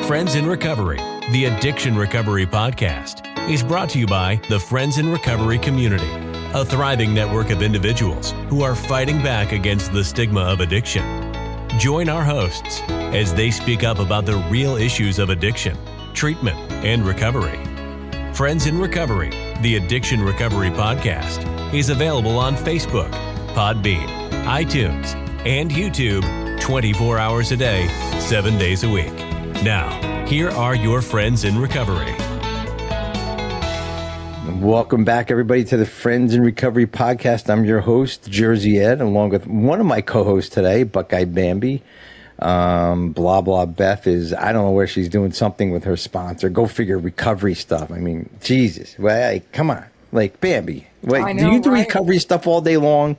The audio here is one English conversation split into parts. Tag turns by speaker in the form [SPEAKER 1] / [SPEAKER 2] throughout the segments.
[SPEAKER 1] Friends in Recovery, the Addiction Recovery Podcast, is brought to you by the Friends in Recovery community, a thriving network of individuals who are fighting back against the stigma of addiction. Join our hosts as they speak up about the real issues of addiction, treatment, and recovery. Friends in Recovery, the Addiction Recovery Podcast, is available on Facebook, Podbean, iTunes, and YouTube 24 hours a day, 7 days a week. Now, here are your Friends in Recovery.
[SPEAKER 2] Welcome back, everybody, to the Friends in Recovery Podcast. I'm your host, Jersey Ed, along with one of my co-hosts today, Buckeye Bambi. Blah, blah, Beth is, I don't know where she's doing something with her sponsor. Go figure, recovery stuff. I mean, Jesus. Well, like, come on. Like, Bambi. Wait, do you do recovery stuff all day long?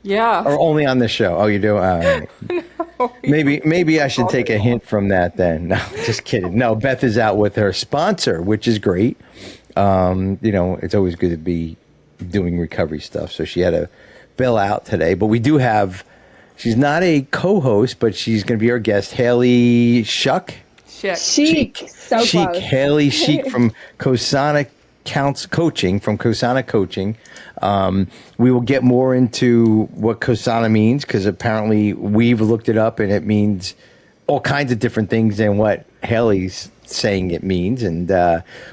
[SPEAKER 3] Yeah.
[SPEAKER 2] Or only on the show? Oh, you do? Right. No, maybe I should take a hint from that then. No, just kidding. No, Beth is out with her sponsor, which is great. It's always good to be doing recovery stuff. So she had to bail out today. But we do have, she's not a co-host, but she's going to be our guest, Haley Schiek.
[SPEAKER 3] Schiek. So
[SPEAKER 2] Schiek.
[SPEAKER 3] close.
[SPEAKER 2] Haley Schiek from Cosana Coaching, from Cosana Coaching. We will get more into what Cosana means, because apparently we've looked it up and it means all kinds of different things than what Haley's saying it means, and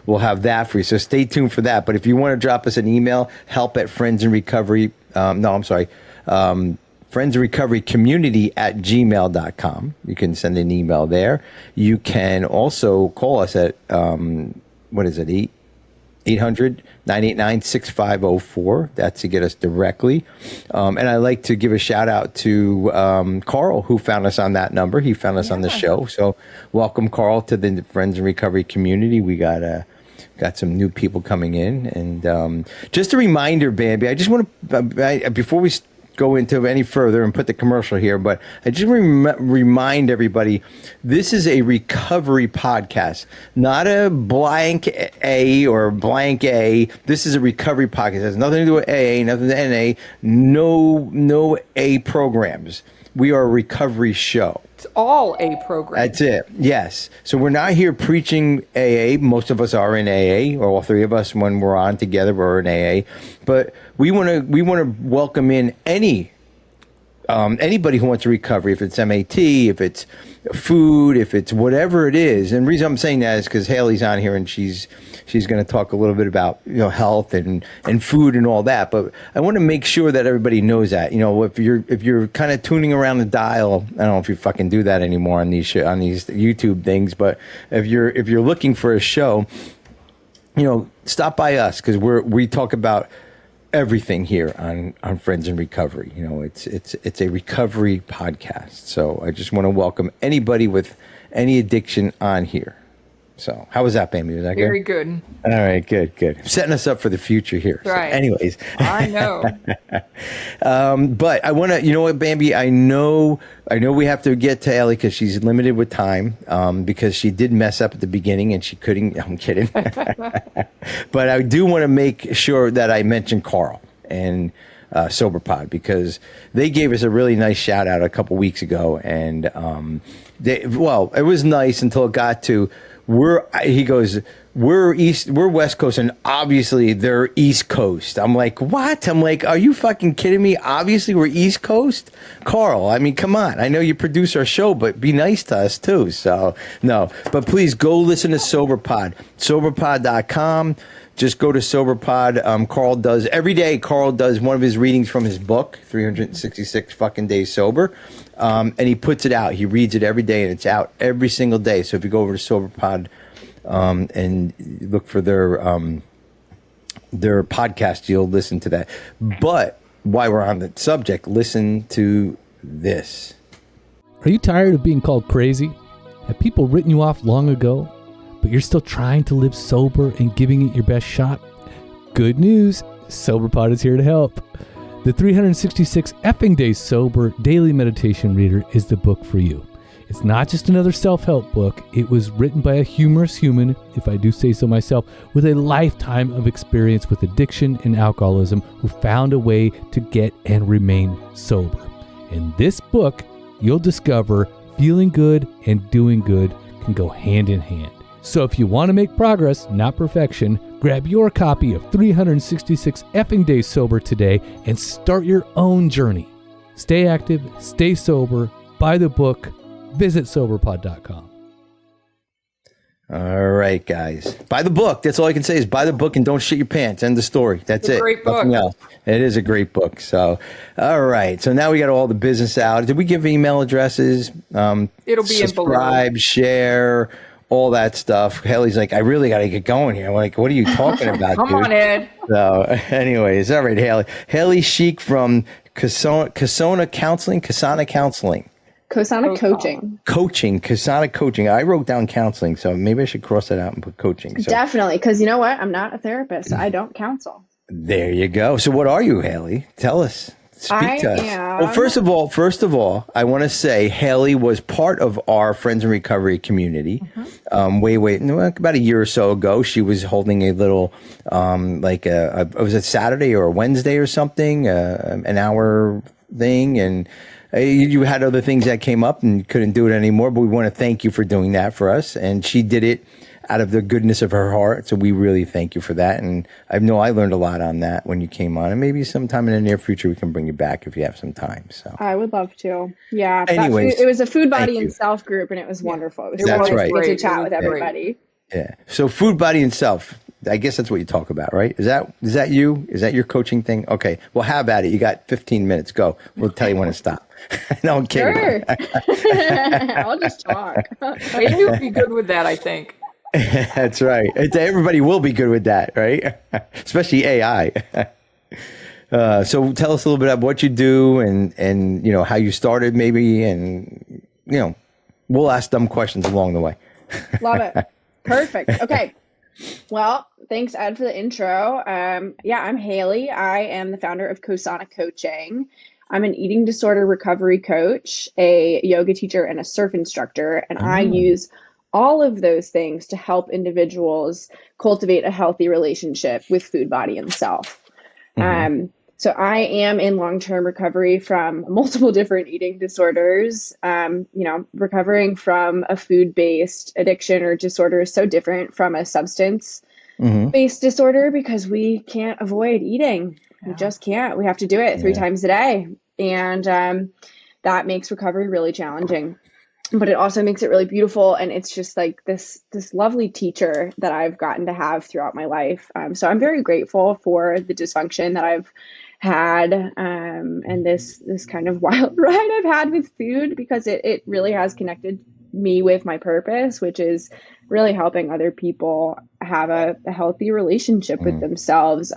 [SPEAKER 2] we'll have that for you. So stay tuned for that. But if you want to drop us an email, friendsandrecoverycommunity@gmail.com. You can send an email there. You can also call us at 800-989-6504. That's to get us directly. And I'd like to give a shout out to Carl, who found us on that number. He found us on the show. So welcome, Carl, to the Friends in Recovery community. We got some new people coming in. And just a reminder, Bambi, I just want to, before we go into any further and put the commercial here, but I just remind everybody, this is a recovery podcast, not a blank A or blank A. This is a recovery podcast. It has nothing to do with AA, nothing to NA, no A programs. We are a recovery show.
[SPEAKER 3] It's all A programs.
[SPEAKER 2] That's it. Yes. So we're not here preaching AA. Most of us are in AA, or all three of us, when we're on together, we're in AA. But we want to welcome in anybody who wants to recover, if it's MAT, if it's food, if it's whatever it is. And the reason I'm saying that is because Haley's on here and she's going to talk a little bit about health and food and all that. But I want to make sure that everybody knows that. If you're kind of tuning around the dial, I don't know if you fucking do that anymore on these YouTube things, but if you're looking for a show, stop by us, because we talk about everything here on Friends in Recovery. It's a recovery podcast. So I just want to welcome anybody with any addiction on here. So how was that, Bambi? Was that
[SPEAKER 3] Very good?
[SPEAKER 2] All right, good. Setting us up for the future here.
[SPEAKER 3] Right.
[SPEAKER 2] So anyways.
[SPEAKER 3] I know.
[SPEAKER 2] But I want to, you know what, Bambi, I know we have to get to Ellie because she's limited with time, because she did mess up at the beginning and she couldn't, I'm kidding. But I do want to make sure that I mention Carl and SoberPod, because they gave us a really nice shout out a couple weeks ago. And it was nice until it got to, we're West Coast, and obviously they're East Coast. I'm like, what? I'm like, are you fucking kidding me? Obviously we're East Coast. Carl, I mean, come on. I know you produce our show, but be nice to us too. So no, but please go listen to SoberPod, soberpod.com. Just go to SoberPod. Carl does every day. Carl does one of his readings from his book, 366 fucking days sober. And he puts it out. He reads it every day, and it's out every single day. So if you go over to SoberPod, and look for their podcast, you'll listen to that. But while we're on the subject, listen to this.
[SPEAKER 4] Are you tired of being called crazy? Have people written you off long ago, but you're still trying to live sober and giving it your best shot? Good news, SoberPod is here to help. The 366 effing days sober daily meditation reader is the book for you. It's not just another self-help book. It was written by a humorous human, if I do say so myself, with a lifetime of experience with addiction and alcoholism, who found a way to get and remain sober. In this book, you'll discover feeling good and doing good can go hand in hand. So if you want to make progress, not perfection, grab your copy of 366 effing days sober today and start your own journey. Stay active, stay sober, buy the book, visit soberpod.com.
[SPEAKER 2] All right, guys. Buy the book. That's all I can say is buy the book and don't shit your pants. End the story. That's it.
[SPEAKER 3] Great book.
[SPEAKER 2] Nothing else. It is a great book. So, all right. So now we got all the business out. Did we give email addresses?
[SPEAKER 3] It'll be
[SPEAKER 2] subscribe, share, all that stuff. Haley's like, I really got to get going here. I'm like, what are you talking about,
[SPEAKER 3] Come
[SPEAKER 2] dude?
[SPEAKER 3] on, Ed.
[SPEAKER 2] So, anyways, all right, Haley. Haley Schiek from Cosana Counseling.
[SPEAKER 3] Cosana Coaching.
[SPEAKER 2] Cosana Coaching. I wrote down counseling, so maybe I should cross that out and put coaching. So.
[SPEAKER 5] Definitely, because you know what? I'm not a therapist. So I don't counsel.
[SPEAKER 2] There you go. So what are you, Haley? Tell us. Speak to us. Well, first of all, I want to say Haley was part of our Friends in Recovery community. About a year or so ago. She was holding a little, was it Saturday or a Wednesday or something, an hour thing, and you had other things that came up and couldn't do it anymore, but we want to thank you for doing that for us. And she did it out of the goodness of her heart. So we really thank you for that. And I know I learned a lot on that when you came on. And maybe sometime in the near future, we can bring you back if you have some time. So
[SPEAKER 5] I would love to. Yeah.
[SPEAKER 2] Anyways,
[SPEAKER 5] it was a food, body, and self group, and it was wonderful. It was
[SPEAKER 2] That's right.
[SPEAKER 5] Get to chat with everybody.
[SPEAKER 2] Yeah. So food, body, and self. I guess that's what you talk about, right? Is that you? Is that your coaching thing? Okay. Well, how about it? You got 15 minutes. Go. We'll tell you when to stop. No, I'm kidding.
[SPEAKER 5] Sure. I'll just talk.
[SPEAKER 3] Amy would be good with that, I think.
[SPEAKER 2] That's right. Everybody will be good with that, right? Especially AI. So tell us a little bit about what you do and how you started maybe, and we'll ask dumb questions along the way.
[SPEAKER 5] Love it. Perfect. Okay. Well, thanks, Ed, for the intro. I'm Haley. I am the founder of Cosana Coaching. I'm an eating disorder recovery coach, a yoga teacher, and a surf instructor. And I use all of those things to help individuals cultivate a healthy relationship with food, body, and self. So I am in long-term recovery from multiple different eating disorders. Recovering from a food-based addiction or disorder is so different from a substance-based disorder because we can't avoid eating. Yeah. We just can't. We have to do it 3 times a day. And that makes recovery really challenging. But it also makes it really beautiful. And it's just like this lovely teacher that I've gotten to have throughout my life. So I'm very grateful for the dysfunction that I've had and this kind of wild ride I've had with food, because it really has connected me with my purpose, which is really helping other people have a healthy relationship with themselves.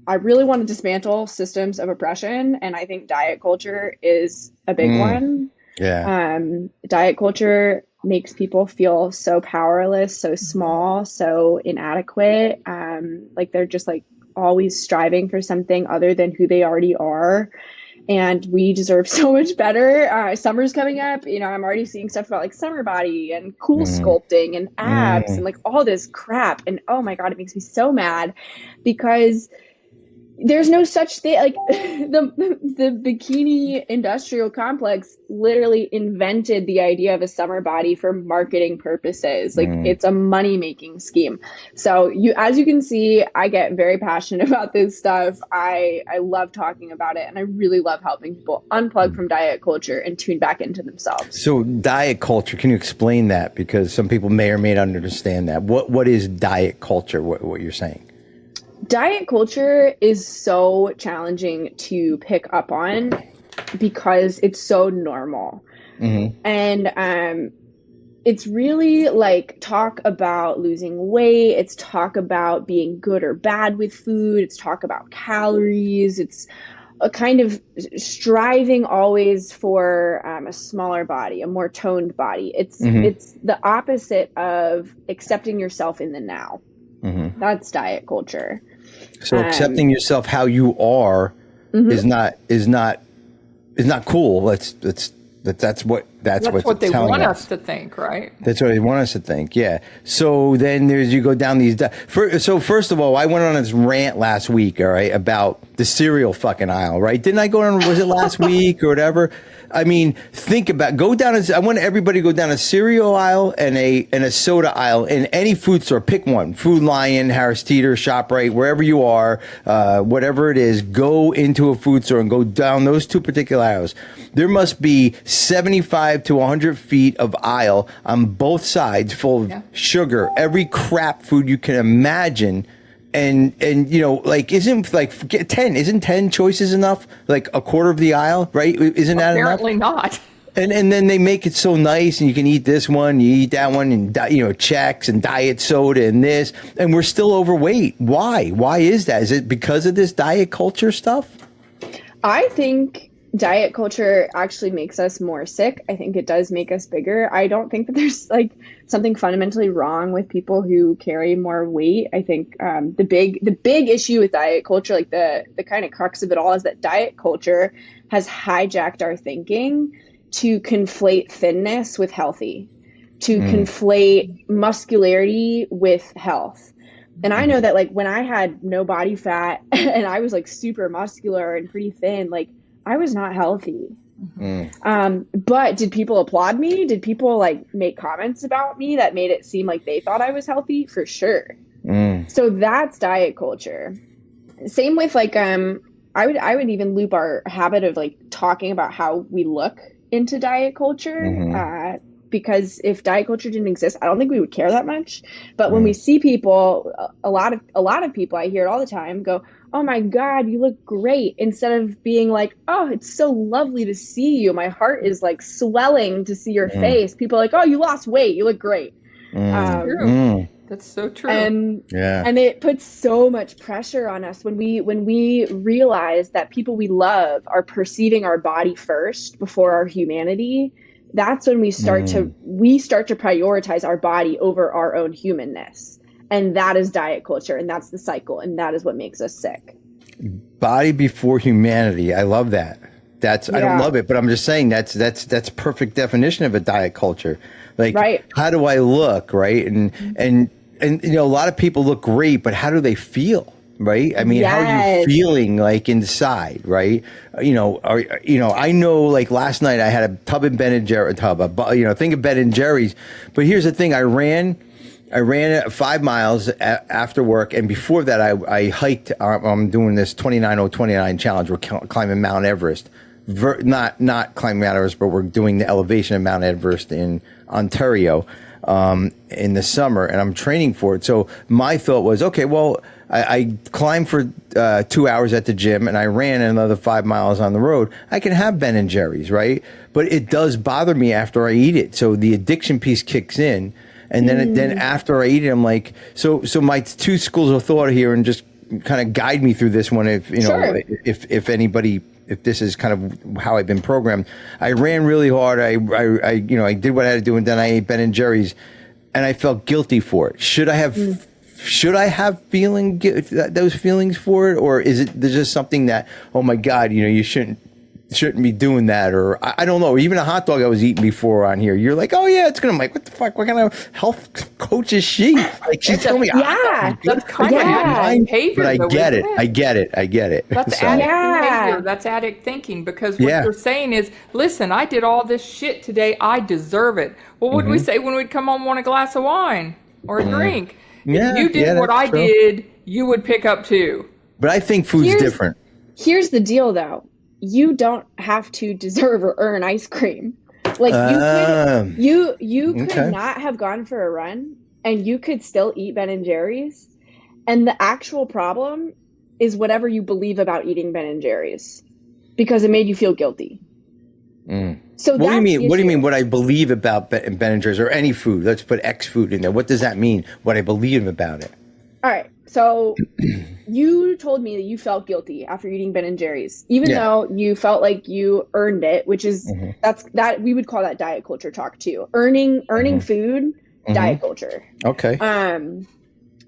[SPEAKER 5] I really want to dismantle systems of oppression, and I think diet culture is a big one. Yeah. Diet culture makes people feel so powerless, so small, so inadequate. Like they're just like always striving for something other than who they already are. And we deserve so much better. Summer's coming up. I'm already seeing stuff about like summer body and cool sculpting and abs and like all this crap. And oh my God, it makes me so mad because there's no such thing. Like the bikini industrial complex literally invented the idea of a summer body for marketing purposes. Like it's a money making scheme. So as you can see, I get very passionate about this stuff. I love talking about it, and I really love helping people unplug from diet culture and tune back into themselves. So
[SPEAKER 2] diet culture, can you explain that? Because some people may or may not understand that. What is diet culture? What you're saying?
[SPEAKER 5] Diet culture is so challenging to pick up on because it's so normal. And it's really like talk about losing weight. It's talk about being good or bad with food. It's talk about calories. It's a kind of striving always for a smaller body, a more toned body. It's the opposite of accepting yourself in the now. That's diet culture.
[SPEAKER 2] So accepting yourself how you are is not cool. That's what
[SPEAKER 3] they want us to think, right?
[SPEAKER 2] That's what they want us to think. Yeah. So then you go down these. So first of all, I went on this rant last week, all right, about the cereal fucking aisle, right? Didn't I go on? Was it last week or whatever? I mean, I want everybody to go down a cereal aisle and a soda aisle in any food store. Pick one. Food Lion, Harris Teeter, ShopRite, wherever you are, whatever it is, go into a food store and go down those two particular aisles. There must be 75 to 100 feet of aisle on both sides full of sugar, every crap food you can imagine. And isn't 10 choices enough? Like a quarter of the aisle, right? Isn't that enough?
[SPEAKER 3] Apparently not.
[SPEAKER 2] And then they make it so nice, and you can eat this one, you eat that one, and Chex and diet soda and this, and we're still overweight. Why? Why is that? Is it because of this diet culture stuff?
[SPEAKER 5] I think diet culture actually makes us more sick. I think it does make us bigger. I don't think that there's something fundamentally wrong with people who carry more weight. I think the big issue with diet culture, the kind of crux of it all, is that diet culture has hijacked our thinking to conflate thinness with healthy, to conflate muscularity with health. And I know that when I had no body fat and I was super muscular and pretty thin, I was not healthy. But did people applaud me? Did people make comments about me that made it seem like they thought I was healthy? For sure. So that's diet culture. Same with I would even loop our habit of talking about how we look into diet culture. Because if diet culture didn't exist, I don't think we would care that much. But when we see people, a lot of people, I hear it all the time, go, "Oh my God, you look great," instead of being like, "Oh, it's so lovely to see you. My heart is swelling to see your face." People are like, "Oh, you lost weight. You look great."
[SPEAKER 3] True. That's so true.
[SPEAKER 5] And it puts so much pressure on us when we realize that people we love are perceiving our body first before our humanity. That's when we start to prioritize our body over our own humanness. And that is diet culture, and that's the cycle, and that is what makes us sick.
[SPEAKER 2] Body before humanity. I love that. I don't love it, but I'm just saying that's perfect definition of a diet culture. Right. How do I look, right? And a lot of people look great, but how do they feel? Right. I mean, how are you feeling inside? Right. I know last night I had a tub of Ben and Jerry's, think of Ben and Jerry's. But here's the thing. I ran 5 miles after work. And before that, I hiked. I'm doing this 29-0-29 challenge. We're climbing Mount Everest. Not climbing Mount Everest, but we're doing the elevation of Mount Everest in Ontario in the summer. And I'm training for it. So my thought was, okay, well, I climbed for 2 hours at the gym and I ran another 5 miles on the road. I can have Ben and Jerry's, right? But it does bother me after I eat it. So the addiction piece kicks in. And then after I eat it, I'm like, so my two schools of thought here, and just kind of guide me through this one. If if this is kind of how I've been programmed. I ran really hard. I did what I had to do, and then I ate Ben and Jerry's, and I felt guilty for it. Should I have those feelings for it, or is it there's just something that, oh my God, you shouldn't be doing that, or I don't know. Even a hot dog I was eating before on here, you're like, oh yeah, it's gonna. I'm like, what the fuck? What kind of health coach is she? She's telling me,
[SPEAKER 3] that's kind of behavior.
[SPEAKER 2] But I get it.
[SPEAKER 3] That's addict behavior. That's addict thinking, because what you're saying is, listen, I did all this shit today. I deserve it. What would we say when we'd come home, want a glass of wine or a drink? If you did what I did, you would pick up too.
[SPEAKER 2] But I think food's different.
[SPEAKER 5] Here's the deal, though. You don't have to deserve or earn ice cream. You could not have gone for a run and you could still eat Ben and Jerry's. And the actual problem is whatever you believe about eating Ben and Jerry's, because it made you feel guilty. So
[SPEAKER 2] what do you mean? What do you mean? What I believe about Ben and Jerry's, or any food? Let's put X food in there. What does that mean? What I believe about it?
[SPEAKER 5] All right. So you told me that you felt guilty after eating Ben and Jerry's, even though you felt like you earned it, which is that we would call that diet culture talk too. Earning food, diet culture.
[SPEAKER 2] Okay.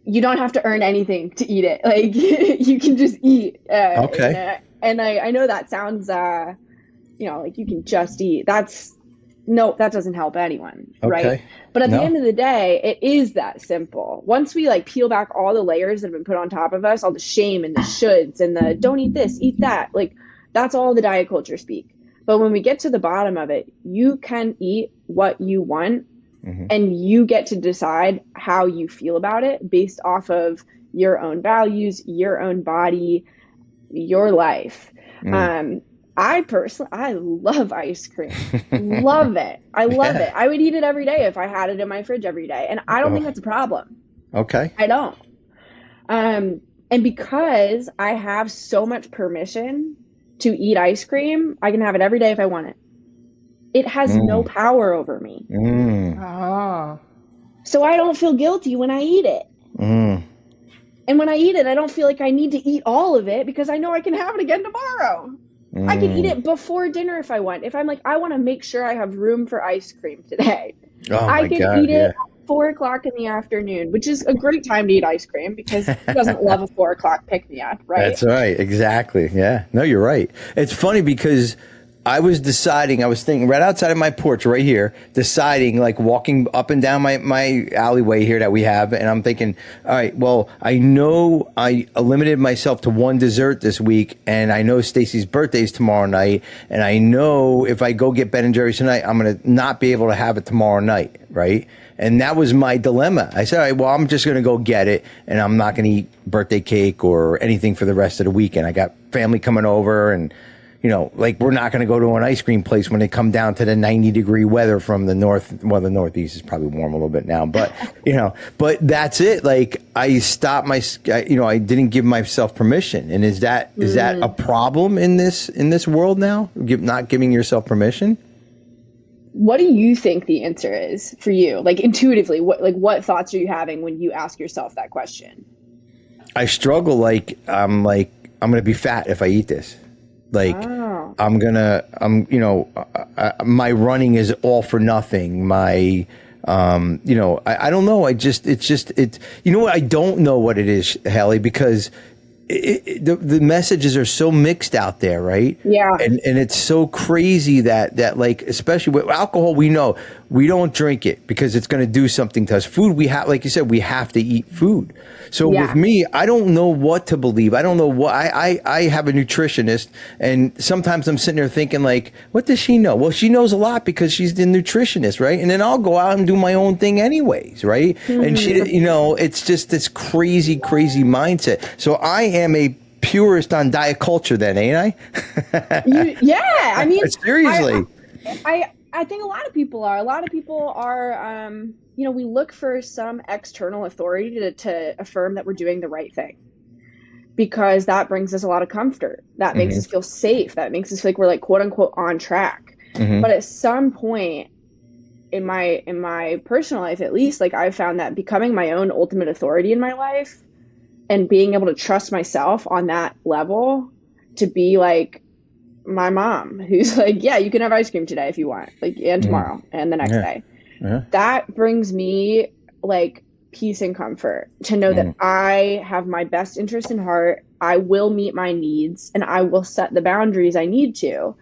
[SPEAKER 5] You don't have to earn anything to eat it. Like you can just eat.
[SPEAKER 2] Okay.
[SPEAKER 5] And I know that sounds, like you can just eat. That doesn't help anyone, right? But at the end of the day, it is that simple. Once we peel back all the layers that have been put on top of us, all the shame and the shoulds and the don't eat this, eat that, that's all the diet culture speak. But when we get to the bottom of it, you can eat what you want, and you get to decide how you feel about it based off of your own values, your own body, your life. I love ice cream. Love it. I love it. I would eat it every day if I had it in my fridge every day. And I don't think that's a problem.
[SPEAKER 2] Okay.
[SPEAKER 5] I don't. And because I have so much permission to eat ice cream, I can have it every day if I want it. It has no power over me. So I don't feel guilty when I eat it. And when I eat it, I don't feel like I need to eat all of it because I know I can have it again tomorrow. I can eat it before dinner if I want. If I'm like, I want to make sure I have room for ice cream today, I can eat it at 4 o'clock in the afternoon, which is a great time to eat ice cream because who doesn't love a 4 o'clock pick-me-up, right?
[SPEAKER 2] That's right. Exactly. Yeah. No, you're right. It's funny because I was thinking right outside of my porch right here, deciding, like, walking up and down my alleyway here that we have. And I'm thinking, all right, well, I know I limited myself to one dessert this week. And I know Stacy's birthday is tomorrow night. And I know if I go get Ben and Jerry's tonight, I'm going to not be able to have it tomorrow night. Right. And that was my dilemma. I said, all right, well, I'm just going to go get it. And I'm not going to eat birthday cake or anything for the rest of the weekend. I got family coming over and, you know, like, we're not going to go to an ice cream place when they come down to the 90-degree weather from the north. Well, the Northeast is probably warm a little bit now, but, you know, but that's it. Like, I stopped I didn't give myself permission. And is that a problem in this world now? Not giving yourself permission?
[SPEAKER 5] What do you think the answer is for you? Like, intuitively, what thoughts are you having when you ask yourself that question?
[SPEAKER 2] I struggle. I'm going to be fat if I eat this. Like, my running is all for nothing. I don't know. You know what? I don't know what it is, Haley, because the messages are so mixed out there, right?
[SPEAKER 5] Yeah.
[SPEAKER 2] And it's so crazy that like, especially with alcohol, we know we don't drink it because it's going to do something to us. Food, we have, like you said, we have to eat food. So with me, I don't know what to believe. I don't know what I have a nutritionist, and sometimes I'm sitting there thinking, like, what does she know? Well, she knows a lot because she's the nutritionist, right? And then I'll go out and do my own thing anyways, right? And she, it's just this crazy mindset. So I am a purist on diet culture then, ain't I?
[SPEAKER 5] I mean,
[SPEAKER 2] seriously.
[SPEAKER 5] I think a lot of people are. We look for some external authority to affirm that we're doing the right thing, because that brings us a lot of comfort. That makes us feel safe. That makes us feel like we're, like, quote unquote on track. But at some point in my personal life, at least, like, I've found that becoming my own ultimate authority in my life and being able to trust myself on that level to be like my mom, who's like, yeah, you can have ice cream today if you want, like, and tomorrow and the next day. That brings me, like, peace and comfort to know that I have my best interest in heart. I will meet my needs and I will set the boundaries I need to.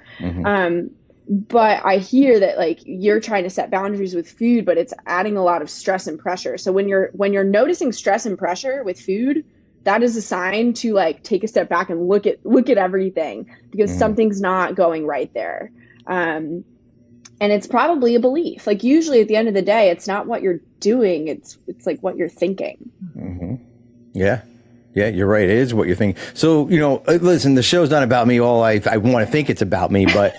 [SPEAKER 5] But I hear that, like, you're trying to set boundaries with food, but it's adding a lot of stress and pressure. So when you're noticing stress and pressure with food, that is a sign to, like, take a step back and look at everything, because something's not going right there. And it's probably a belief. Like, usually at the end of the day, it's not what you're doing. It's like what you're thinking.
[SPEAKER 2] Yeah. Yeah, you're right. It is what you're thinking. So, listen, the show's not about me. All I want to think it's about me, but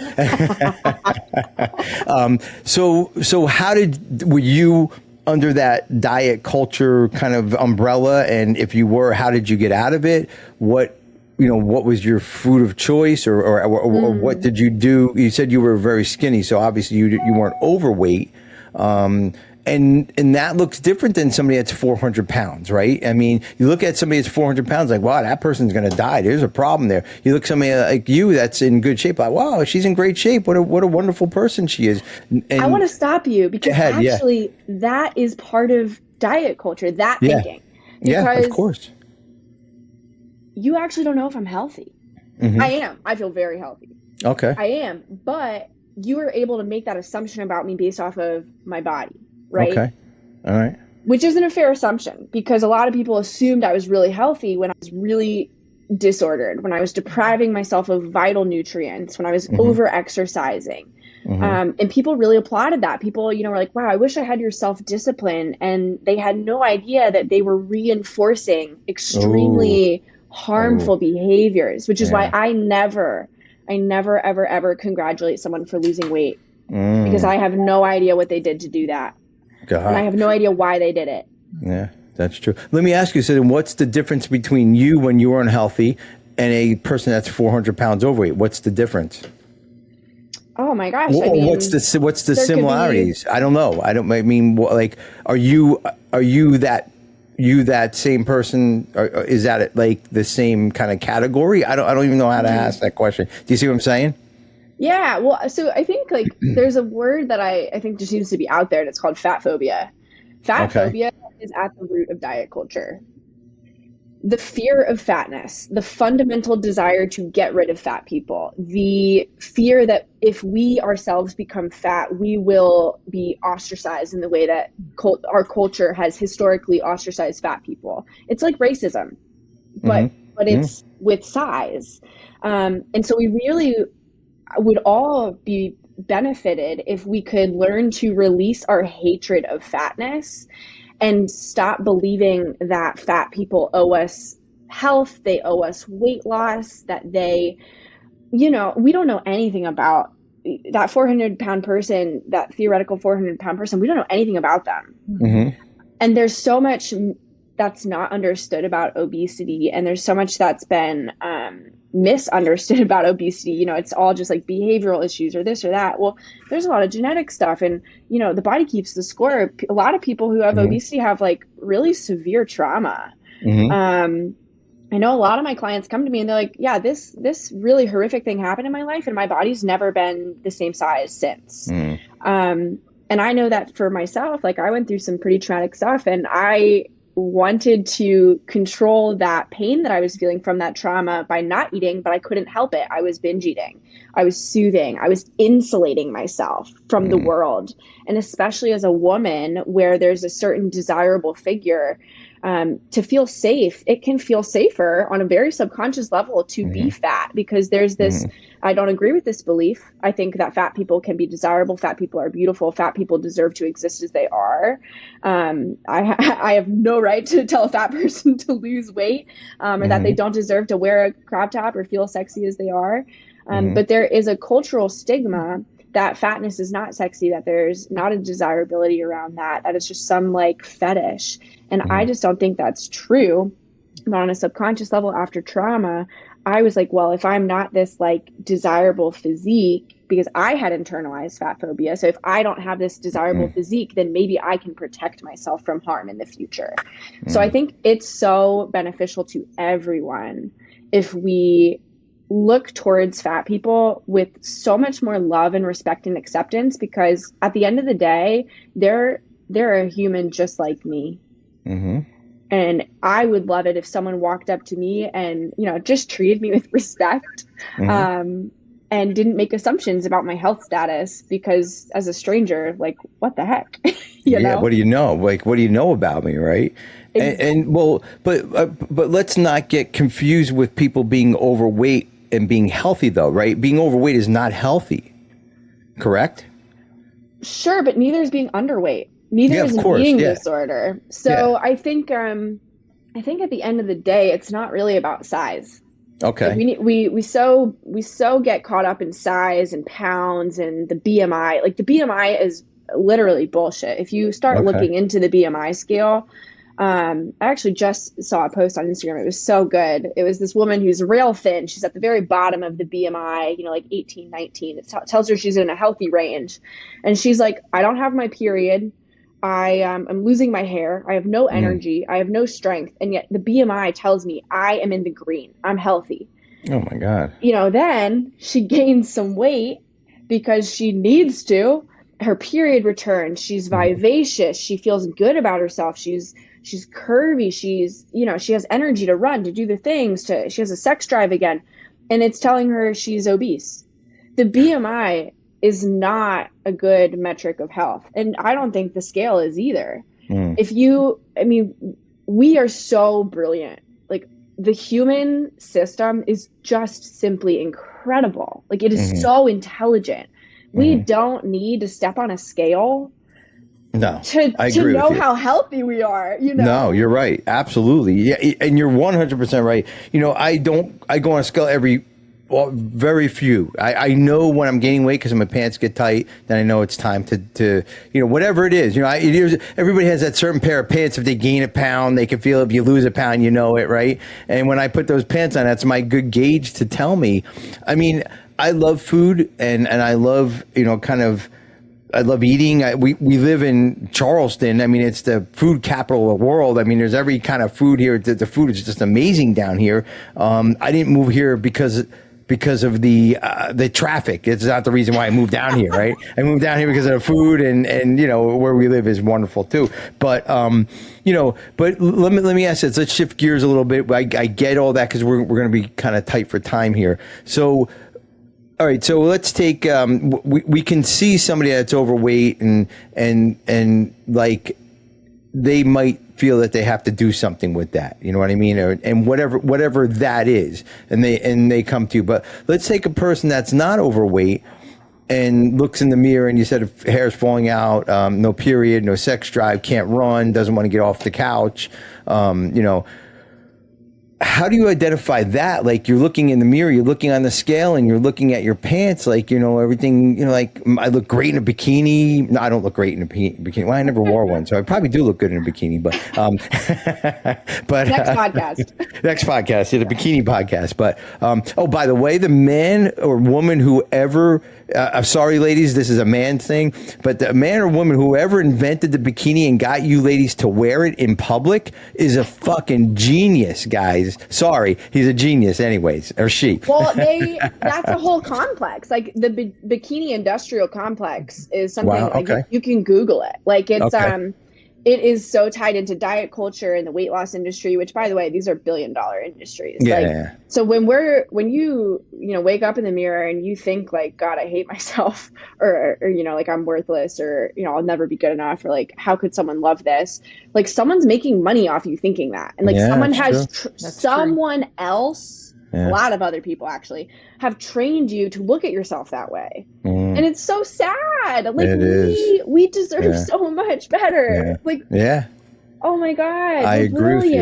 [SPEAKER 2] so how were you under that diet culture kind of umbrella? And if you were, how did you get out of it? What was your food of choice, or what did you do? You said you were very skinny, so obviously you weren't overweight. And that looks different than somebody that's 400 pounds, right? I mean, you look at somebody that's 400 pounds, like, wow, that person's going to die. There's a problem there. You look at somebody like you that's in good shape, like, wow, she's in great shape. What a wonderful person she is. And
[SPEAKER 5] I want to stop you because that is part of diet culture, that thinking.
[SPEAKER 2] Yeah, of course.
[SPEAKER 5] You actually don't know if I'm healthy. I am. I feel very healthy.
[SPEAKER 2] Okay.
[SPEAKER 5] I am. But you were able to make that assumption about me based off of my body. Right?
[SPEAKER 2] Okay. All right.
[SPEAKER 5] Which isn't a fair assumption, because a lot of people assumed I was really healthy when I was really disordered, when I was depriving myself of vital nutrients, when I was over exercising. And people really applauded that. People, were like, wow, I wish I had your self-discipline. And they had no idea that they were reinforcing extremely harmful behaviors, which is why I never, ever, ever congratulate someone for losing weight, because I have no idea what they did to do that. And I have no idea why they did it.
[SPEAKER 2] Yeah, that's true. Let me ask you, so then what's the difference between you when you were unhealthy and a person that's 400 pounds overweight? What's the difference?
[SPEAKER 5] Oh my gosh!
[SPEAKER 2] Well, what's the similarities? I don't know. Like, are you that same person? Or is that like the same kind of category? I don't even know how to ask that question. Do you see what I'm saying?
[SPEAKER 5] Yeah. Well, so I think like there's a word that I think just seems to be out there, and it's called fat phobia. Fat phobia is at the root of diet culture. The fear of fatness, the fundamental desire to get rid of fat people, the fear that if we ourselves become fat, we will be ostracized in the way that our culture has historically ostracized fat people. It's like racism, but it's with size. And so we really would all be benefited if we could learn to release our hatred of fatness and stop believing that fat people owe us health, they owe us weight loss, that they, we don't know anything about that 400-pound person, that theoretical 400-pound person. We don't know anything about them. And there's so much that's not understood about obesity, and there's so much that's been misunderstood about obesity. It's all just like behavioral issues or this or that. Well, there's a lot of genetic stuff, and the body keeps the score. A lot of people who have obesity have like really severe trauma. I know a lot of my clients come to me and they're like, yeah, this really horrific thing happened in my life, and my body's never been the same size since. And I know that for myself, like I went through some pretty traumatic stuff, and I wanted to control that pain that I was feeling from that trauma by not eating, but I couldn't help it. I was binge eating. I was soothing. I was insulating myself from the world. And especially as a woman where there's a certain desirable figure, to feel safe, it can feel safer on a very subconscious level to be fat, because there's this, I don't agree with this belief. I think that fat people can be desirable. Fat people are beautiful. Fat people deserve to exist as they are. I have no right to tell a fat person to lose weight, or that they don't deserve to wear a crop top or feel sexy as they are. But there is a cultural stigma that fatness is not sexy, that there's not a desirability around that it's just some like fetish. And I just don't think that's true. But on a subconscious level, after trauma, I was like, well, if I'm not this like desirable physique, because I had internalized fat phobia. So if I don't have this desirable physique, then maybe I can protect myself from harm in the future. So I think it's so beneficial to everyone if we look towards fat people with so much more love and respect and acceptance, because at the end of the day, they're a human just like me. And I would love it if someone walked up to me and, just treated me with respect, and didn't make assumptions about my health status, because as a stranger, like, what the heck? you know?
[SPEAKER 2] What do you know? Like, what do you know about me? Right. But let's not get confused with people being overweight and being healthy, though, right? Being overweight is not healthy, correct?
[SPEAKER 5] Sure, but neither is being underweight. Neither is an eating disorder. So I think at the end of the day, it's not really about size.
[SPEAKER 2] Okay.
[SPEAKER 5] Like we so get caught up in size and pounds and the BMI. Like the BMI is literally bullshit. If you start looking into the BMI scale, I actually just saw a post on Instagram. It was so good. It was this woman who's real thin. She's at the very bottom of the BMI, like 18, 19. It tells her she's in a healthy range. And she's like, I don't have my period. I'm losing my hair. I have no energy. I have no strength. And yet the BMI tells me I am in the green. I'm healthy.
[SPEAKER 2] Oh my God.
[SPEAKER 5] Then she gains some weight because she needs to. Her period returns. She's vivacious. She feels good about herself. She's curvy. She's, she has energy to run, to do the things, she has a sex drive again. And it's telling her she's obese. The BMI is not a good metric of health. And I don't think the scale is either. We are so brilliant. Like the human system is just simply incredible. Like, it is so intelligent. We don't need to step on a scale to know how healthy we are,
[SPEAKER 2] No, you're right. Absolutely. Yeah. And you're 100% right. I go on a scale very few. I know when I'm gaining weight because my pants get tight, then I know it's time to whatever it is. Everybody has that certain pair of pants. If they gain a pound, they can feel it. If you lose a pound, it, right? And when I put those pants on, that's my good gauge to tell me. I mean, I love food and I love, I love eating. We live in Charleston. I mean, it's the food capital of the world. I mean, there's every kind of food here. The food is just amazing down here. I didn't move here because of the traffic. It's not the reason why I moved down here, right? I moved down here because of the food and where we live is wonderful too. But but let me ask this. Let's shift gears a little bit. I get all that because we're going to be kind of tight for time here. So. All right, so let's take. We can see somebody that's overweight and like they might feel that they have to do something with that. You know what I mean? And whatever that is, and they come to you. But let's take a person that's not overweight and looks in the mirror, and you said hair's falling out, no period, no sex drive, can't run, doesn't want to get off the couch, How do you identify that? Like, you're looking in the mirror, you're looking on the scale, and you're looking at your pants, like, everything, like, I look great in a bikini. No, I don't look great in a bikini. Well, I never wore one, so I probably do look good in a bikini, but
[SPEAKER 5] next podcast.
[SPEAKER 2] Next podcast, the bikini podcast. But, by the way, the man or woman whoever, I'm sorry, ladies, this is a man thing, but the man or woman whoever invented the bikini and got you ladies to wear it in public is a fucking genius, guys. Sorry, he's a genius anyways, or she.
[SPEAKER 5] Well, that's a whole complex. Like, the bikini industrial complex is something you can Google it. Like, it's it is so tied into diet culture and the weight loss industry, which, by the way, these are billion-dollar industries.
[SPEAKER 2] Yeah.
[SPEAKER 5] So when you wake up in the mirror and you think like, God, I hate myself, or like, I'm worthless, or I'll never be good enough, or like, how could someone love this? Like, someone's making money off you thinking that, and like someone else. Yeah. A lot of other people actually have trained you to look at yourself that way. And it's so sad. Like, we deserve so much better. Like, oh my God.
[SPEAKER 2] I agree with you.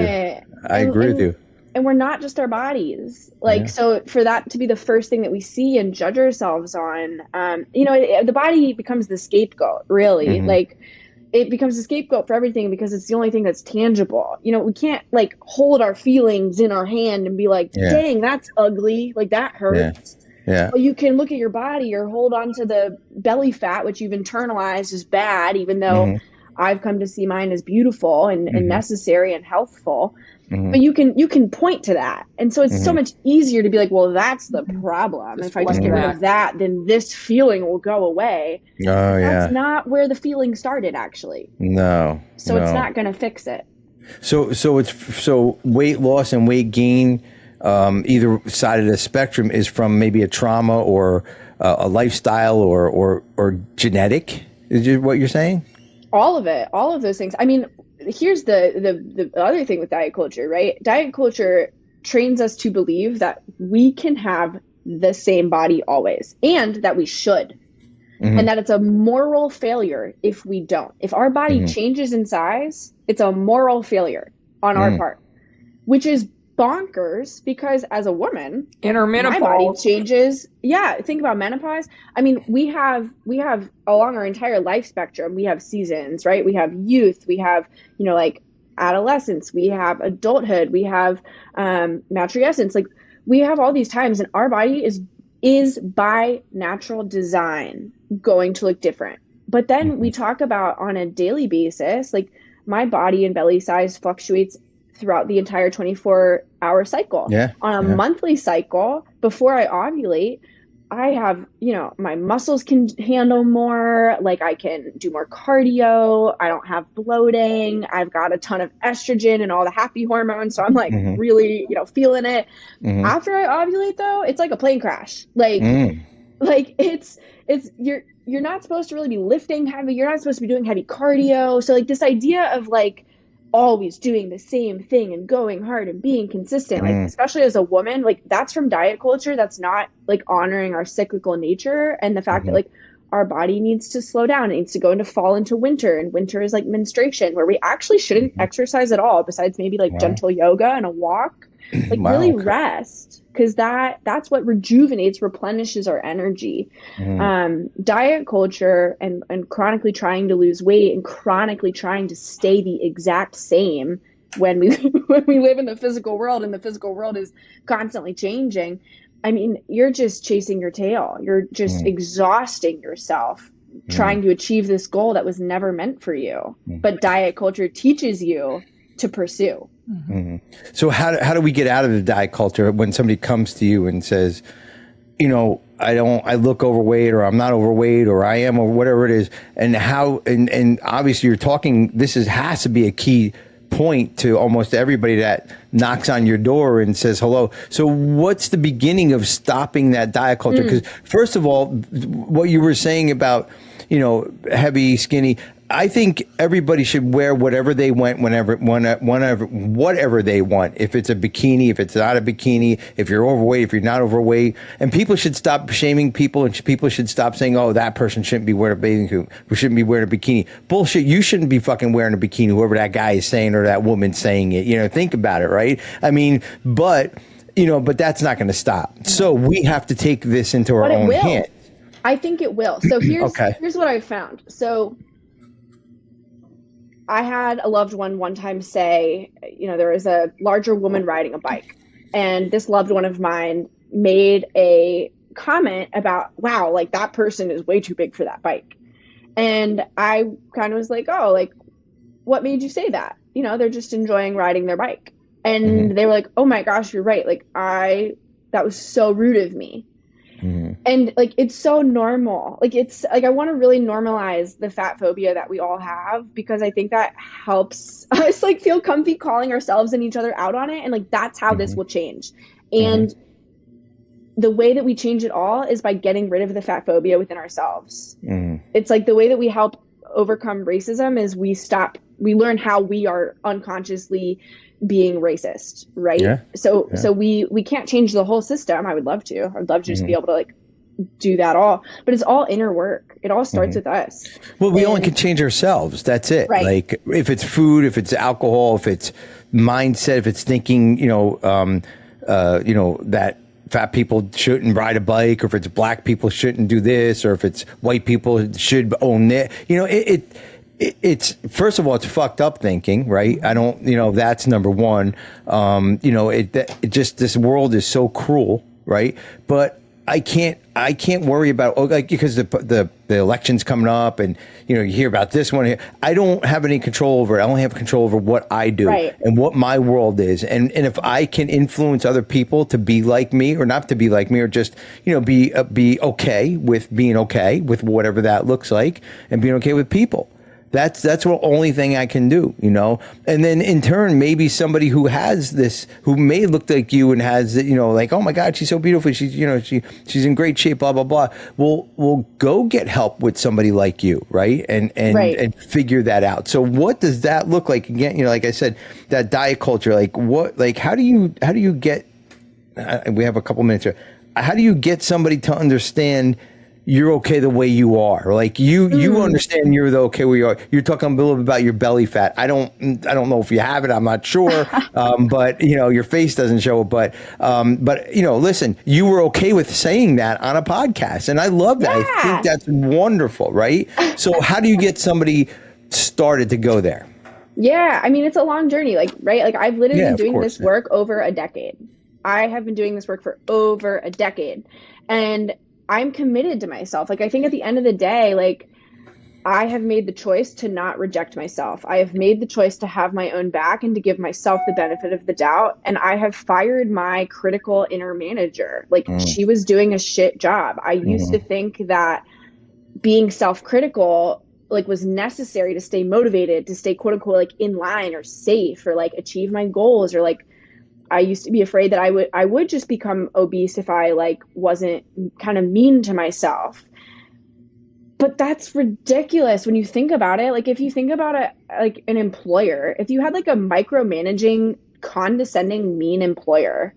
[SPEAKER 2] I agree with you.
[SPEAKER 5] And we're not just our bodies. Like, so for that to be the first thing that we see and judge ourselves on, the body becomes the scapegoat, really. Like, it becomes a scapegoat for everything because it's the only thing that's tangible. We can't like hold our feelings in our hand and be like, dang, that's ugly. Like, that hurts. Yeah. Well, you can look at your body or hold on to the belly fat, which you've internalized as bad, even though I've come to see mine as beautiful and necessary and healthful. But you can point to that. And so it's so much easier to be like, well, that's the problem. If I just get rid of that, then this feeling will go away.
[SPEAKER 2] Oh, yeah.
[SPEAKER 5] That's not where the feeling started, actually.
[SPEAKER 2] No.
[SPEAKER 5] So it's not going to fix it.
[SPEAKER 2] So weight loss and weight gain, either side of the spectrum, is from maybe a trauma or a lifestyle or genetic, is what you're saying?
[SPEAKER 5] All of it. All of those things. I mean, here's the other thing with diet culture, right? Diet culture trains us to believe that we can have the same body always, and that we should, and that it's a moral failure if we don't. If our body changes in size, it's a moral failure on our part, which is bonkers, because as a woman,
[SPEAKER 3] in her menopause,
[SPEAKER 5] my body changes. Yeah, think about menopause. I mean, we have along our entire life spectrum, we have seasons, right? We have youth, we have like adolescence, we have adulthood, we have matrescence. Like, we have all these times, and our body is by natural design going to look different. But then we talk about on a daily basis, like, my body and belly size fluctuates throughout the entire 24-hour cycle. On a monthly cycle, before I ovulate, I have, my muscles can handle more, like, I can do more cardio, I don't have bloating, I've got a ton of estrogen and all the happy hormones, so I'm like really, feeling it. After I ovulate, though, it's like a plane crash. Like, like it's you're not supposed to really be lifting heavy, you're not supposed to be doing heavy cardio. So like, this idea of like always doing the same thing and going hard and being consistent, like especially as a woman, like that's from diet culture. That's not like honoring our cyclical nature and the fact that like our body needs to slow down. It needs to go into fall, into winter, and winter is like menstruation, where we actually shouldn't exercise at all, besides maybe like gentle yoga and a walk. Like really rest, because that's what rejuvenates, replenishes our energy. Diet culture and chronically trying to lose weight and chronically trying to stay the exact same when we live in the physical world, and the physical world is constantly changing. I mean, you're just chasing your tail. You're just exhausting yourself trying to achieve this goal that was never meant for you. But diet culture teaches you to pursue.
[SPEAKER 2] So how do we get out of the diet culture when somebody comes to you and says, you know, I look overweight, or I'm not overweight, or I am, or whatever it is, and and obviously you're talking, has to be a key point to almost everybody that knocks on your door and says hello. So what's the beginning of stopping that diet culture? Because first of all, what you were saying about, you know, heavy, skinny, I think everybody should wear whatever they want, whatever they want. If it's a bikini, if it's not a bikini, if you're overweight, if you're not overweight, and people should stop shaming people, and people should stop saying, "Oh, that person shouldn't be wearing a bathing suit. We shouldn't be wearing a bikini." Bullshit. You shouldn't be fucking wearing a bikini. Whoever that guy is saying or that woman saying it. You know, think about it, right? I mean, but that's not going to stop. So we have to take this into our own hands.
[SPEAKER 5] I think it will. So here's what I found. So I had a loved one time say, you know, there was a larger woman riding a bike, and this loved one of mine made a comment about, wow, like that person is way too big for that bike. And I kind of was like, oh, like, what made you say that? You know, they're just enjoying riding their bike. And they were like, oh my gosh, you're right. Like that was so rude of me. And like, it's so normal. Like, it's like, I want to really normalize the fat phobia that we all have, because I think that helps us like feel comfy calling ourselves and each other out on it. And like, that's how this will change. And the way that we change it all is by getting rid of the fat phobia within ourselves. It's like the way that we help overcome racism is we learn how we are unconsciously being racist, right? So we can't change the whole system. I would love to. I'd love to just be able to like do that all, but it's all inner work. It all starts with us.
[SPEAKER 2] Well, we only can change ourselves. That's it. Right. Like if it's food, if it's alcohol, if it's mindset, if it's thinking, that fat people shouldn't ride a bike, or if it's black people shouldn't do this, or if it's white people should own it. You know, it's first of all, it's fucked up thinking, right? I don't, that's number one. This world is so cruel, right? But I can't worry about, because the election's coming up, and you hear about this one here. I don't have any control over it. I only have control over what I do and what my world is. And if I can influence other people to be like me, or not to be like me, or just be okay with being okay with whatever that looks like, and being okay with people. That's the only thing I can do, And then in turn, maybe somebody who has this, who may look like you and has, like, oh my God, she's so beautiful. She's, she's in great shape, blah, blah, blah. We'll go get help with somebody like you, right? And figure that out. So what does that look like? Again, like I said, that diet culture, how do you get, we have a couple minutes here. How do you get somebody to understand you're okay the way you are? Like you understand you're the okay where you are. You're talking a little bit about your belly fat. I don't know if you have it. I'm not sure. But your face doesn't show it. But listen, you were okay with saying that on a podcast, and I love that. I think that's wonderful, right? So how do you get somebody started to go there?
[SPEAKER 5] Yeah, I mean, it's a long journey, right? Like I've literally been doing this work over a decade. I have been doing this work for over a decade, and I'm committed to myself. Like, I think at the end of the day, like, I have made the choice to not reject myself. I have made the choice to have my own back and to give myself the benefit of the doubt. And I have fired my critical inner manager. Like, she was doing a shit job. I used to think that being self-critical, like, was necessary to stay motivated, to stay quote unquote, like, in line or safe, or like achieve my goals, or like, I used to be afraid that I would just become obese if I like wasn't kind of mean to myself. But that's ridiculous when you think about it. Like if you think about it, like an employer, if you had like a micromanaging, condescending, mean employer,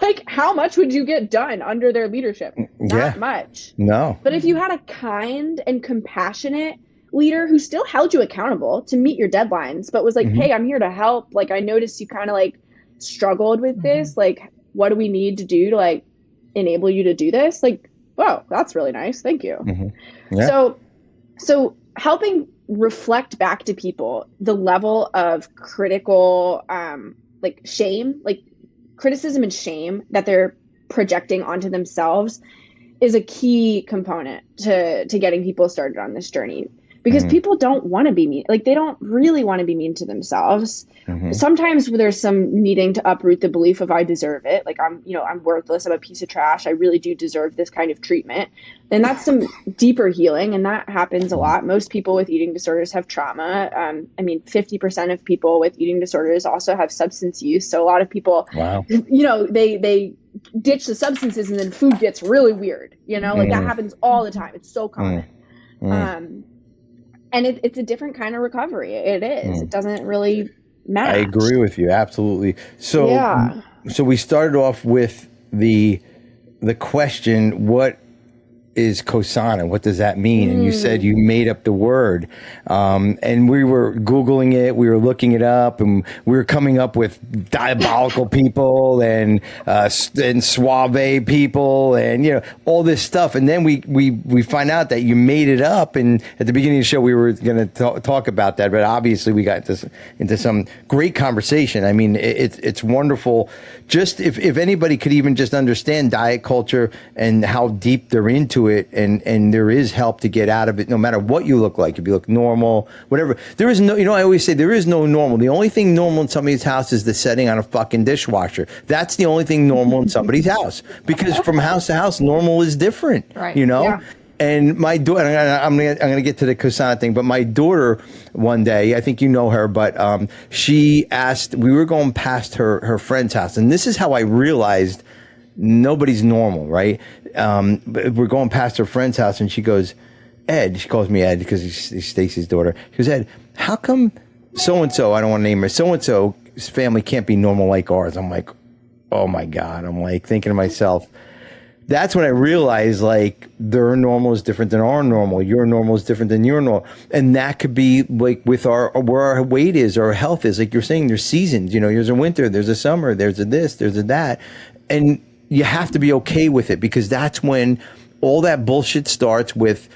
[SPEAKER 5] like how much would you get done under their leadership? Not much.
[SPEAKER 2] No.
[SPEAKER 5] But if you had a kind and compassionate leader who still held you accountable to meet your deadlines, but was like, hey, I'm here to help. Like, I noticed you kind of like struggled with this. Like, what do we need to do to like enable you to do this? Like, whoa, that's really nice. Thank you. So helping reflect back to people the level of critical, like shame, like criticism and shame that they're projecting onto themselves is a key component to getting people started on this journey. Because people don't want to be mean. Like they don't really want to be mean to themselves. Sometimes there's some needing to uproot the belief of I deserve it. Like I'm worthless. I'm a piece of trash. I really do deserve this kind of treatment. And that's some deeper healing. And that happens a lot. Most people with eating disorders have trauma. 50% of people with eating disorders also have substance use. So a lot of people, they ditch the substances and then food gets really weird. Like that happens all the time. It's so common. And it's a different kind of recovery. It is. It doesn't really matter.
[SPEAKER 2] I agree with you. Absolutely. So, so we started off with the question, what is Cosana? What does that mean? And you said you made up the word. And we were Googling it. We were looking it up and we were coming up with diabolical people and suave people and, all this stuff. And then we find out that you made it up. And at the beginning of the show, we were going to talk about that. But obviously we got into some great conversation. I mean, it's wonderful. Just if anybody could even just understand diet culture and how deep they're into it, and there is help to get out of it, no matter what you look like. If you look normal, whatever, there is no, I always say there is no normal. The only thing normal in somebody's house is the setting on a fucking dishwasher. That's the only thing normal in somebody's house, because from house to house, normal is different,
[SPEAKER 3] right.
[SPEAKER 2] And my daughter, I'm gonna get to the Cosana thing, but my daughter one day, I think you know her, but she asked, we were going past her friend's house, and this is how I realized nobody's normal, right? But we're going past her friend's house, and she goes, Ed, she calls me Ed because he's Stacy's daughter. She goes, Ed, how come so-and-so, I don't want to name her, so-and-so's family can't be normal like ours? I'm like, oh my God. I'm like thinking to myself, that's when I realized like their normal is different than our normal. Your normal is different than your normal. And that could be like with where our weight is, or our health is. Like you're saying, there's seasons, there's a winter, there's a summer, there's a this, there's a that. And you have to be okay with it, because that's when all that bullshit starts with,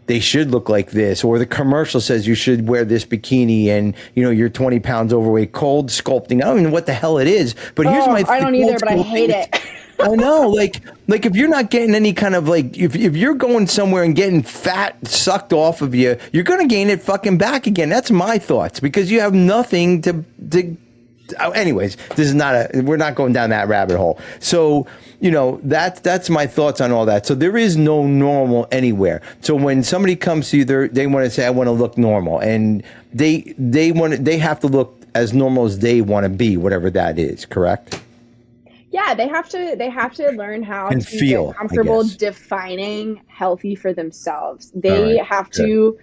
[SPEAKER 2] they should look like this, or the commercial says you should wear this bikini and, you're 20 pounds overweight, cold sculpting. I don't even know what the hell it is, but here's my
[SPEAKER 5] I don't either, but I hate it.
[SPEAKER 2] I know, like if you're not getting any kind of like, if you're going somewhere and getting fat sucked off of you, you're going to gain it fucking back again. That's my thoughts, because you have nothing to anyways, this is we're not going down that rabbit hole. So, that's my thoughts on all that. So there is no normal anywhere. So when somebody comes to you, they want to say, I want to look normal, and they have to look as normal as they want to be, whatever that is, correct?
[SPEAKER 5] Yeah, they have to learn how to feel comfortable defining healthy for themselves. They have to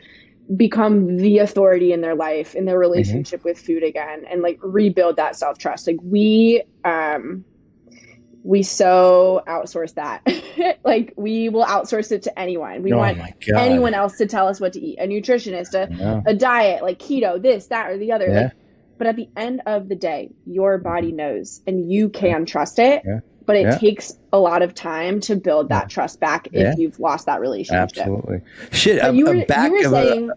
[SPEAKER 5] become the authority in their life, in their relationship with food again, and like rebuild that self-trust. Like we so outsource that. Like we will outsource it to anyone. We want anyone else to tell us what to eat, a nutritionist, a diet, like keto, this, that, or the other.
[SPEAKER 2] Yeah.
[SPEAKER 5] Like, but at the end of the day, your body knows, and you can trust it. Yeah. But it takes a lot lot of time to build that trust back if you've lost that relationship.
[SPEAKER 2] Absolutely. Shit.
[SPEAKER 5] You were saying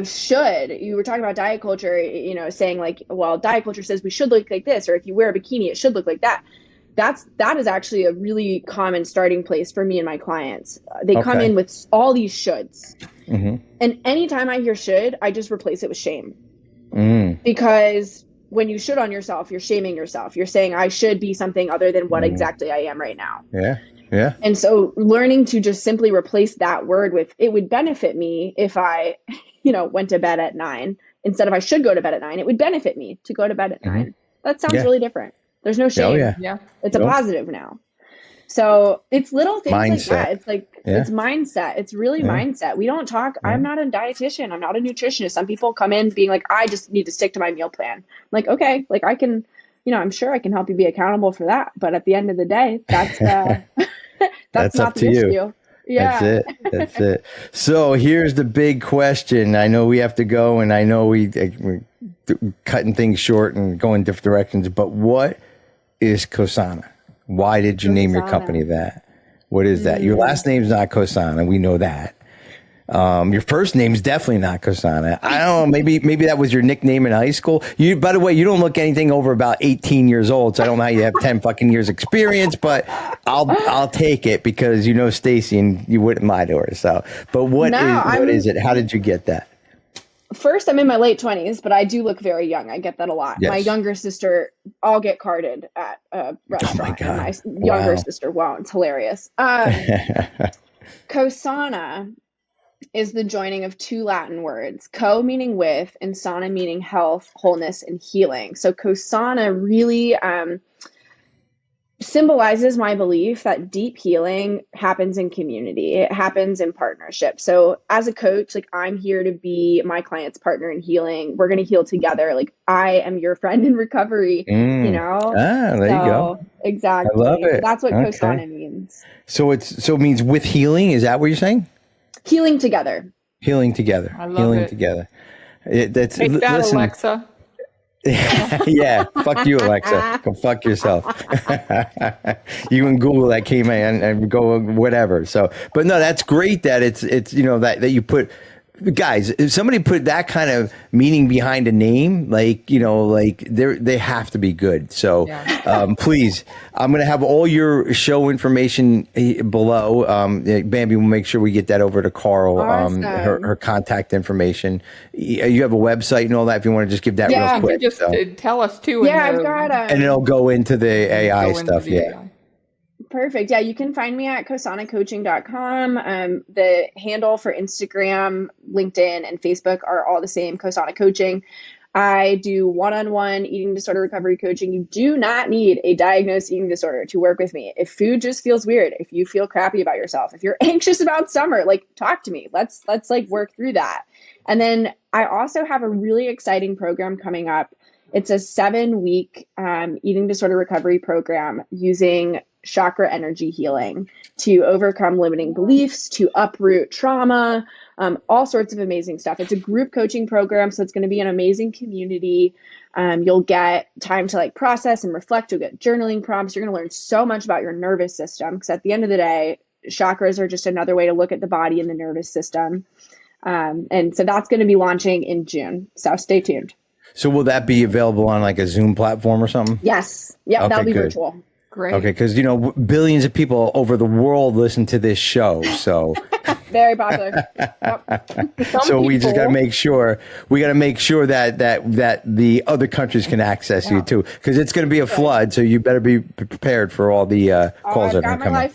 [SPEAKER 2] should.
[SPEAKER 5] You were talking about diet culture, saying like, well, diet culture says we should look like this, or if you wear a bikini, it should look like that. That is actually a really common starting place for me and my clients. They come in with all these shoulds. Mm-hmm. And anytime I hear should, I just replace it with shame. Because when you should on yourself, you're shaming yourself. You're saying I should be something other than what exactly I am right now. Yeah. Yeah. And so learning to just simply replace that word with, it would benefit me if I, went to bed at 9 instead of I should go to bed at 9. It would benefit me to go to bed at 9. That sounds really different. There's no shame. It's a positive now. So it's little things like
[SPEAKER 2] Mindset.
[SPEAKER 5] that. It's like, it's mindset. It's really mindset. We don't talk. I'm not a dietitian. I'm not a nutritionist. Some people come in being like, I just need to stick to my meal plan. I'm like, okay, like I can, I'm sure I can help you be accountable for that. But at the end of the day, that's
[SPEAKER 2] that's
[SPEAKER 5] not
[SPEAKER 2] up
[SPEAKER 5] the
[SPEAKER 2] to
[SPEAKER 5] issue.
[SPEAKER 2] you.
[SPEAKER 5] Yeah.
[SPEAKER 2] That's it. So here's the big question. I know we have to go, and I know we're cutting things short and going different directions, but what is Cosana? Why did you name your company that? What is that? Your last name's not Cosana. We know that. Your first name's definitely not Cosana. I don't know. Maybe that was your nickname in high school. By the way, you don't look anything over about 18 years old. So I don't know how you have 10 fucking years experience, but I'll take it because you know Stacy and you wouldn't lie to her. So, but what is it? How did you get that?
[SPEAKER 5] First, I'm in my late 20s, but I do look very young. I get that a lot. Yes. My younger sister, I'll get carded at a restaurant, and my younger sister won't. It's hilarious. Cosana is the joining of two Latin words, co meaning with, and sana meaning health, wholeness, and healing. So Cosana really symbolizes my belief that deep healing happens in community. It happens in partnership. So as a coach, like I'm here to be my client's partner in healing. We're going to heal together. Like I am your friend in recovery,
[SPEAKER 2] there you go.
[SPEAKER 5] Exactly.
[SPEAKER 2] I love it.
[SPEAKER 5] So that's what Cosana means.
[SPEAKER 2] So it means with healing. Is that what you're saying?
[SPEAKER 5] Healing together.
[SPEAKER 2] Healing together.
[SPEAKER 3] I love
[SPEAKER 2] healing
[SPEAKER 3] it.
[SPEAKER 2] Together.
[SPEAKER 3] Take that, listen. Alexa.
[SPEAKER 2] Yeah, fuck you, Alexa. Go fuck yourself. You can Google that came in and go whatever. So, but no, that's great that it's that you put. Guys, if somebody put that kind of meaning behind a name, they have to be good. So please, I'm going to have all your show information below. Bambi will make sure we get that over to Carl,
[SPEAKER 5] awesome.
[SPEAKER 2] her contact information. You have a website and all that if you want to just give that real quick.
[SPEAKER 3] Just tell us too.
[SPEAKER 5] I've got
[SPEAKER 2] and it'll go into the AI stuff. AI.
[SPEAKER 5] Perfect. Yeah, you can find me at cosanacoaching.com. The handle for Instagram, LinkedIn, and Facebook are all the same, Cosana Coaching. I do one-on-one eating disorder recovery coaching. You do not need a diagnosed eating disorder to work with me. If food just feels weird, if you feel crappy about yourself, if you're anxious about summer, talk to me. Let's work through that. And then I also have a really exciting program coming up. It's a 7-week eating disorder recovery program using chakra energy healing to overcome limiting beliefs, to uproot trauma, all sorts of amazing stuff. It's a group coaching program, so it's going to be an amazing community. You'll get time to process and reflect. You'll get journaling prompts. You're going to learn so much about your nervous system because at the end of the day, chakras are just another way to look at the body and the nervous system. And so that's going to be launching in June. So stay tuned.
[SPEAKER 2] So will that be available on a Zoom platform or something?
[SPEAKER 5] Yes. Yeah, okay, that'll be virtual.
[SPEAKER 3] Great.
[SPEAKER 2] Okay, because billions of people over the world listen to this show, so
[SPEAKER 5] very popular. Yep.
[SPEAKER 2] So we just got to make sure that the other countries can access you too, because it's going to be a flood. So you better be prepared for all the calls that are coming.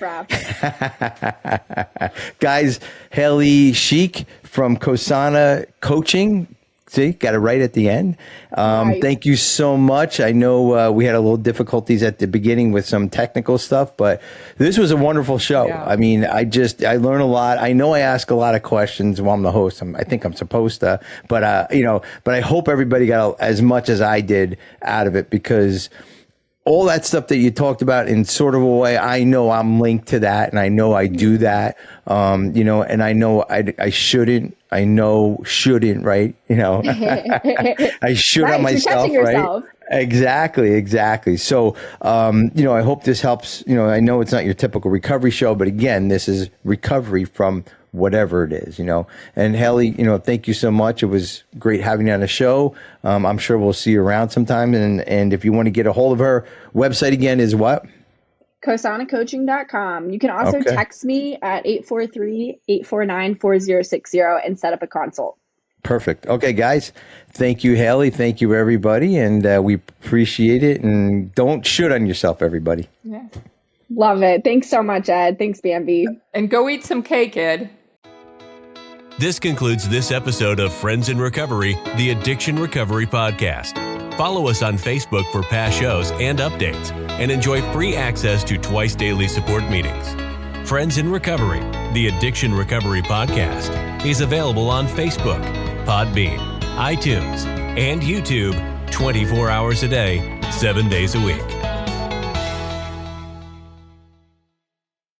[SPEAKER 2] Guys, Haley Schiek from Cosana Coaching. See, got it right at the end. Nice. Thank you so much. I know we had a little difficulties at the beginning with some technical stuff, but this was a wonderful show. Yeah. I mean, I learn a lot. I know I ask a lot of questions while I'm the host. I think I'm supposed to, but I hope everybody got as much as I did out of it, because all that stuff that you talked about in sort of a way, I know I'm linked to that, and I know I do that, and I know I shouldn't. I know shouldn't, right? I should on myself, right? Exactly. So, I hope this helps. I know it's not your typical recovery show, but again, this is recovery from whatever it is, And Haley, thank you so much. It was great having you on the show. I'm sure we'll see you around sometime. And if you want to get a hold of her, website again is what?
[SPEAKER 5] CosanaCoaching.com. You can also text me at 843-849-4060 and set up a consult.
[SPEAKER 2] Perfect. Okay, guys. Thank you, Haley. Thank you, everybody. And we appreciate it. And don't shoot on yourself, everybody.
[SPEAKER 3] Yeah.
[SPEAKER 5] Love it. Thanks so much, Ed. Thanks, Bambi.
[SPEAKER 3] And go eat some cake, Ed.
[SPEAKER 1] This concludes this episode of Friends in Recovery, the Addiction Recovery Podcast. Follow us on Facebook for past shows and updates. and enjoy free access to twice daily support meetings. Friends in Recovery, the Addiction Recovery Podcast, is available on Facebook, Podbean, iTunes, and YouTube 24 hours a day, 7 days a week.